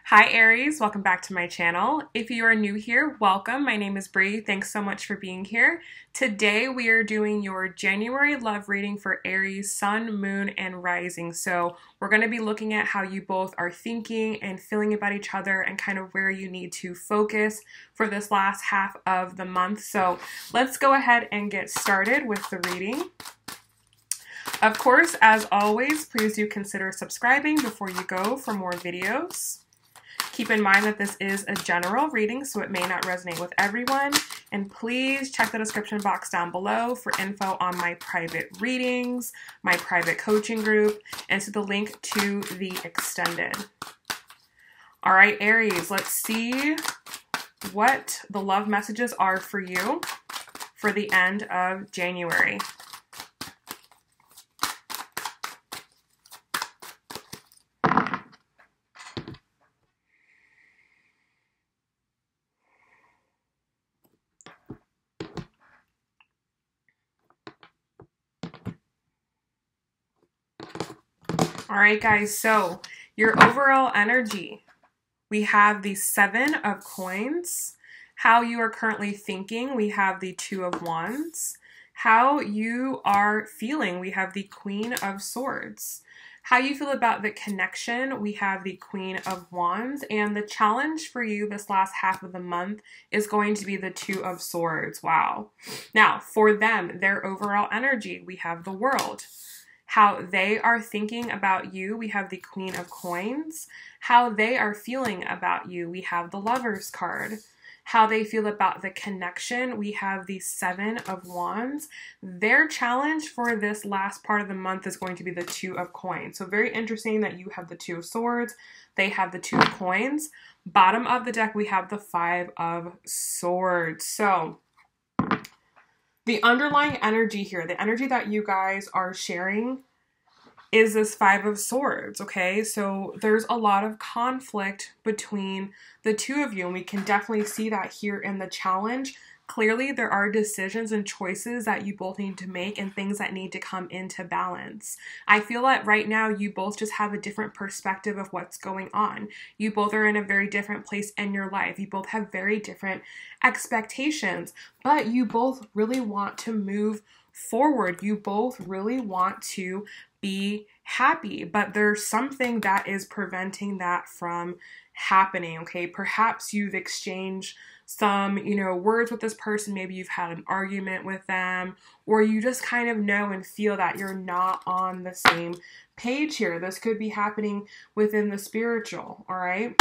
Hi Aries, welcome back to my channel. If you are new here, welcome. My name is Bree. Thanks so much for being here. Today we are doing your January love reading for Aries, Sun, Moon, and Rising. So we're going to be looking at how you both are thinking and feeling about each other and kind of where you need to focus for this last half of the month. So let's go ahead and get started with the reading. Of course, as always, please do consider subscribing before you go for more videos. Keep in mind that this is a general reading, so it may not resonate with everyone. And please check the description box down below for info on my private readings, my private coaching group, and to the link to the extended. All right, Aries, let's see what the love messages are for you for the end of January. All right, guys, so your overall energy, we have the 7 of Coins. How you are currently thinking, we have the 2 of Wands. How you are feeling, we have the Queen of Swords. How you feel about the connection, we have the Queen of Wands. And the challenge for you this last half of the month is going to be the 2 of Swords. Wow. Now, for them, their overall energy, we have the World. How they are thinking about you, we have the Queen of Coins. How they are feeling about you, we have the Lovers card. How they feel about the connection, we have the 7 of Wands. Their challenge for this last part of the month is going to be the 2 of Coins. So very interesting that you have the 2 of Swords, they have the 2 of Coins. Bottom of the deck, we have the 5 of Swords. So the underlying energy here, the energy that you guys are sharing is this 5 of Swords, okay? So there's a lot of conflict between the two of you, and we can definitely see that here in the challenge. Clearly, there are decisions and choices that you both need to make and things that need to come into balance. I feel that right now you both just have a different perspective of what's going on. You both are in a very different place in your life. You both have very different expectations, but you both really want to move forward. You both really want to be happy, but there's something that is preventing that from happening, okay? Perhaps you've exchanged some, words with this person. Maybe you've had an argument with them, or you just kind of know and feel that you're not on the same page here. This could be happening within the spiritual, all right?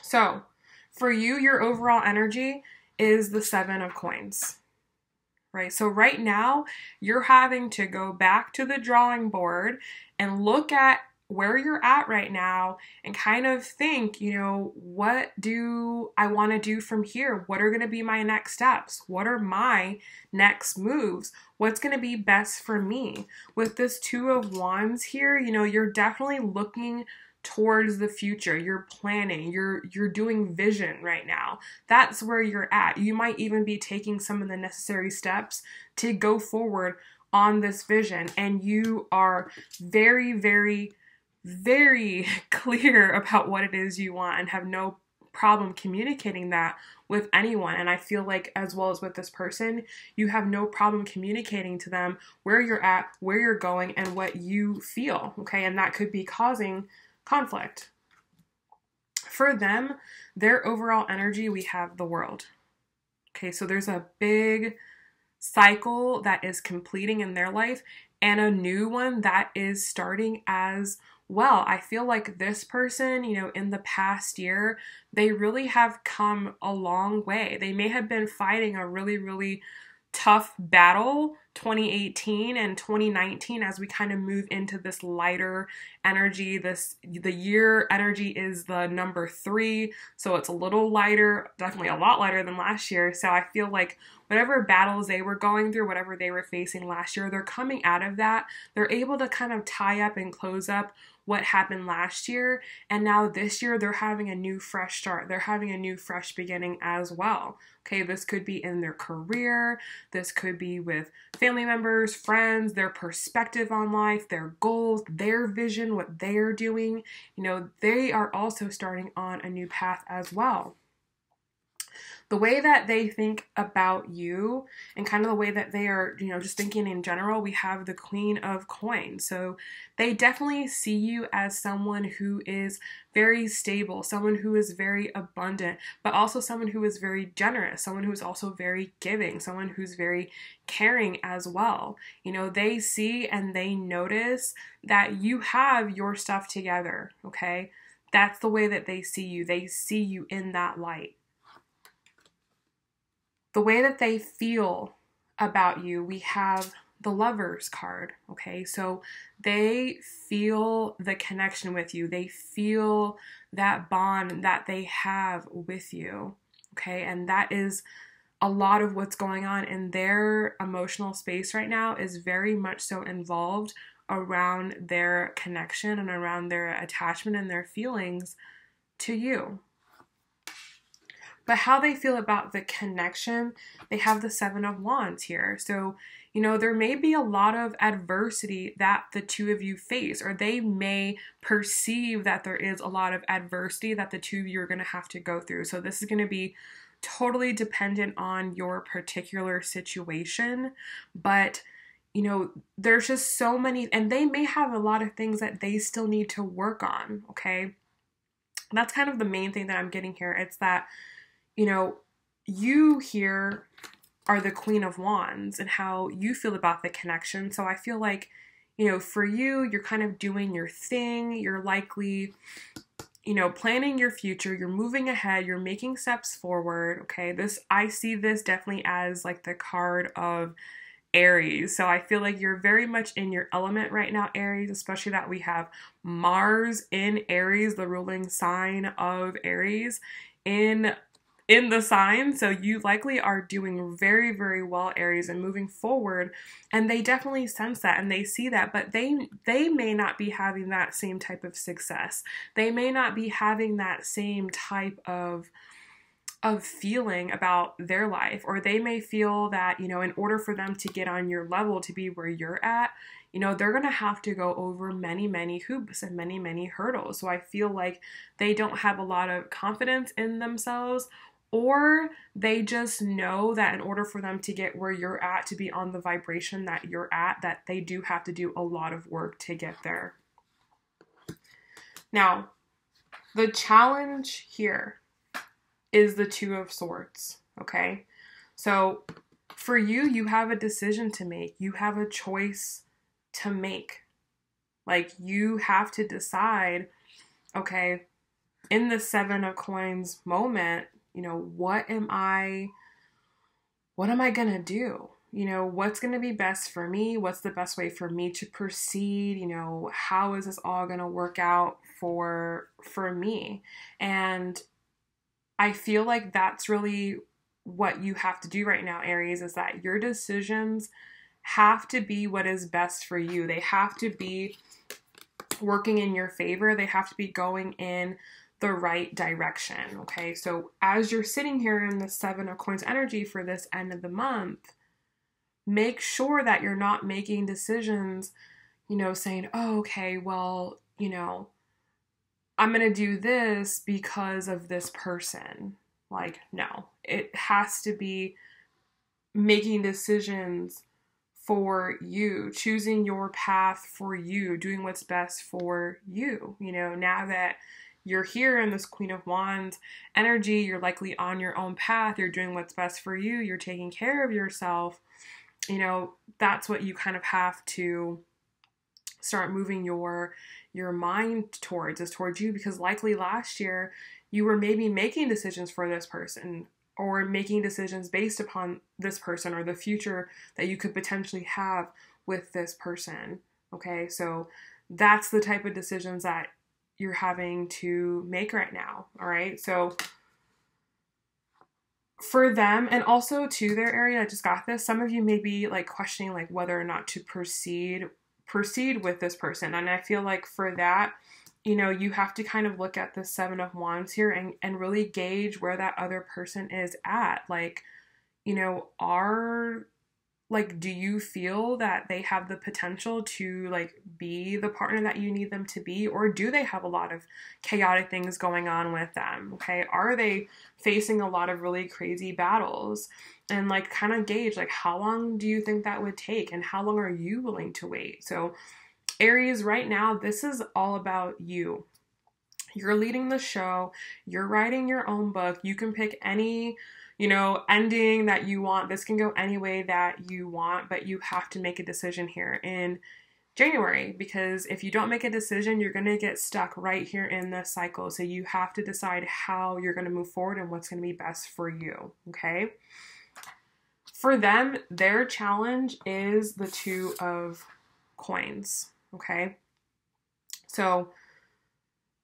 So for you, your overall energy is the 7 of Coins, right? So right now, you're having to go back to the drawing board and look at where you're at right now and kind of think, what do I want to do from here? What are going to be my next steps? What are my next moves? What's going to be best for me? With this 2 of Wands here, you're definitely looking towards the future. You're planning, you're doing vision right now. That's where you're at. You might even be taking some of the necessary steps to go forward on this vision, and you are very, very, very clear about what it is you want and have no problem communicating that with anyone. And I feel like, as well as with this person, you have no problem communicating to them where you're at, where you're going, and what you feel, okay? And that could be causing conflict. For them, their overall energy, we have the World. Okay, so there's a big cycle that is completing in their life and a new one that is starting as well. I feel like this person, in the past year, they really have come a long way. They may have been fighting a really, really tough battle 2018 and 2019 as we kind of move into this lighter energy. The year energy is the number 3, so it's a little lighter, definitely a lot lighter than last year. So I feel like whatever battles they were going through, whatever they were facing last year, they're coming out of that. They're able to kind of tie up and close up what happened last year, and now this year they're having a new fresh start. They're having a new fresh beginning as well. Okay, this could be in their career, this could be with family members, friends, their perspective on life, their goals, their vision, what they're doing. You know, they are also starting on a new path as well. The way that they think about you and kind of the way that they are, you know, just thinking in general, we have the Queen of Coins. So they definitely see you as someone who is very stable, someone who is very abundant, but also someone who is very generous, someone who is also very giving, someone who's very caring as well. You know, they see and they notice that you have your stuff together, okay? That's the way that they see you. They see you in that light. The way that they feel about you, we have the Lovers card, okay? So they feel the connection with you. They feel that bond that they have with you, okay? And that is a lot of what's going on in their emotional space right now, is very much so involved around their connection and around their attachment and their feelings to you. But how they feel about the connection, they have the Seven of Wands here. So, you know, there may be a lot of adversity that the two of you face, or they may perceive that there is a lot of adversity that the two of you are going to have to go through. So this is going to be totally dependent on your particular situation. But, you know, there's just so many, and they may have a lot of things that they still need to work on, okay? That's kind of the main thing that I'm getting here. It's that, you know, you here are the Queen of Wands and how you feel about the connection. So I feel like, you know, for you, you're kind of doing your thing. You're likely, you know, planning your future. You're moving ahead. You're making steps forward. Okay. I see this definitely as like the card of Aries. So I feel like you're very much in your element right now, Aries, especially that we have Mars in Aries, the ruling sign of Aries, in the sign. So you likely are doing very, very well, Aries, and moving forward. And they definitely sense that and they see that, but they may not be having that same type of success. They may not be having that same type of feeling about their life, or they may feel that, you know, in order for them to get on your level, to be where you're at, you know, they're going to have to go over many, many hoops and many, many hurdles. So I feel like they don't have a lot of confidence in themselves, or they just know that in order for them to get where you're at, to be on the vibration that you're at, that they do have to do a lot of work to get there. Now, the challenge here is the Two of Swords, okay? So for you, you have a decision to make. You have a choice to make. Like, you have to decide, okay, in the Seven of Coins moment, you know, what am I gonna do? You know, what's gonna be best for me? What's the best way for me to proceed? You know, how is this all gonna work out for me? And I feel like that's really what you have to do right now, Aries, is that your decisions have to be what is best for you. They have to be working in your favor. They have to be going in the right direction, okay? So as you're sitting here in the Seven of Coins energy for this end of the month, make sure that you're not making decisions, you know, saying, oh, okay, well, you know, I'm going to do this because of this person. Like, no, it has to be making decisions for you, choosing your path for you, doing what's best for you. You know, now that you're here in this Queen of Wands energy, you're likely on your own path, you're doing what's best for you, you're taking care of yourself. You know, that's what you kind of have to start moving your mind towards, is towards you, because likely last year you were maybe making decisions for this person, or making decisions based upon this person, or the future that you could potentially have with this person. Okay, so that's the type of decisions that you're having to make right now. All right, so for them, and also to their area, I just got this, some of you may be like questioning like whether or not to proceed proceed with this person. And I feel like for that, you know, you have to kind of look at the Seven of Wands here and really gauge where that other person is at. Like, you know, do you feel that they have the potential to like be the partner that you need them to be, or do they have a lot of chaotic things going on with them? Okay, are they facing a lot of really crazy battles? And like kind of gauge like how long do you think that would take, and how long are you willing to wait? So Aries, right now, this is all about you. You're leading the show. You're writing your own book. You can pick any, you know, ending that you want. This can go any way that you want, but you have to make a decision here in January, because if you don't make a decision, you're going to get stuck right here in this cycle. So you have to decide how you're going to move forward and what's going to be best for you. Okay. For them, their challenge is the Two of Coins. Okay. So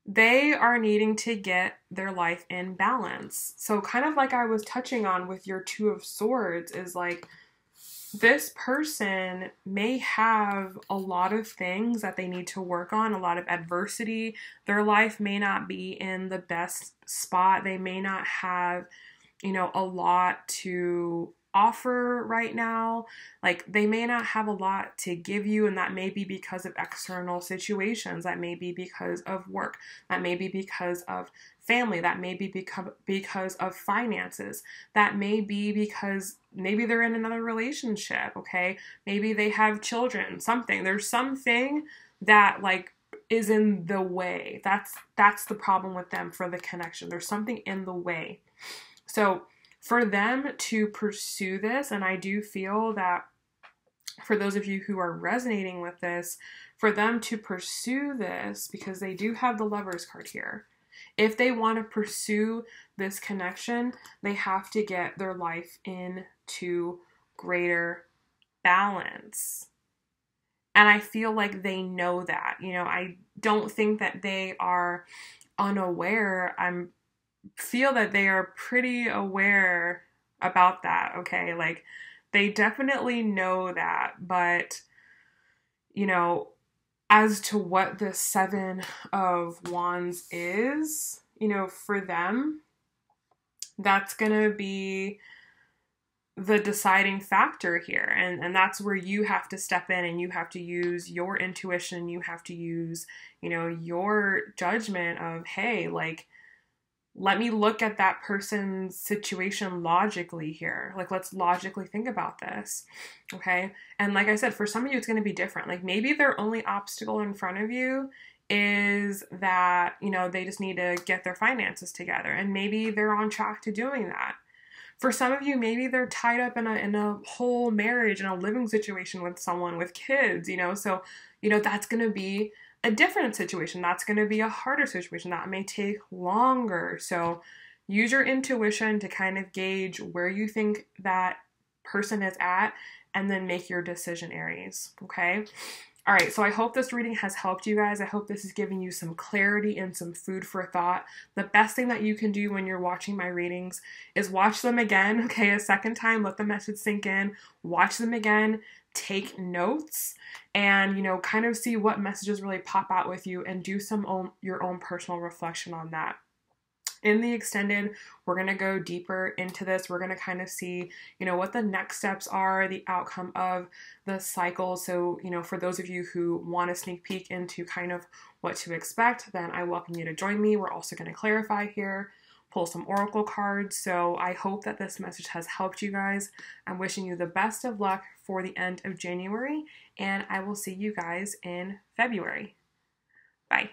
they are needing to get their life in balance. So kind of like I was touching on with your Two of Swords is like, this person may have a lot of things that they need to work on, a lot of adversity. Their life may not be in the best spot. They may not have, you know, a lot to offer right now. Like they may not have a lot to give you, and that may be because of external situations, that may be because of work, that may be because of family, that may be because of finances, that may be because maybe they're in another relationship. Okay, maybe they have children, something, there's something that like is in the way. That's the problem with them for the connection. There's something in the way. So for them to pursue this, and I do feel that for those of you who are resonating with this, for them to pursue this, because they do have the Lovers card here, if they want to pursue this connection, they have to get their life into greater balance. And I feel like they know that. You know, I don't think that they are unaware. Feel that they are pretty aware about that. Okay, like they definitely know that, but you know, as to what the Seven of Wands is, you know, for them, that's gonna be the deciding factor here, and that's where you have to step in and you have to use your intuition. You have to use, you know, your judgment of, hey, like, let me look at that person's situation logically here. Like, let's logically think about this. Okay. And like I said, for some of you, it's going to be different. Like maybe their only obstacle in front of you is that, you know, they just need to get their finances together, and maybe they're on track to doing that. For some of you, maybe they're tied up in a whole marriage and a living situation with someone with kids, you know, so, you know, that's going to be a different situation. That's going to be a harder situation. That may take longer. So use your intuition to kind of gauge where you think that person is at, and then make your decision, Aries. Okay. All right. So I hope this reading has helped you guys. I hope this is giving you some clarity and some food for thought. The best thing that you can do when you're watching my readings is watch them again. Okay. A second time, let the message sink in, watch them again, take notes, and, you know, kind of see what messages really pop out with you, and do your own personal reflection on that. In the extended, we're going to go deeper into this. We're going to kind of see, you know, what the next steps are, the outcome of the cycle. So, you know, for those of you who want a sneak peek into kind of what to expect, then I welcome you to join me. We're also going to clarify here, pull some oracle cards. So I hope that this message has helped you guys. I'm wishing you the best of luck for the end of January, and I will see you guys in February. Bye.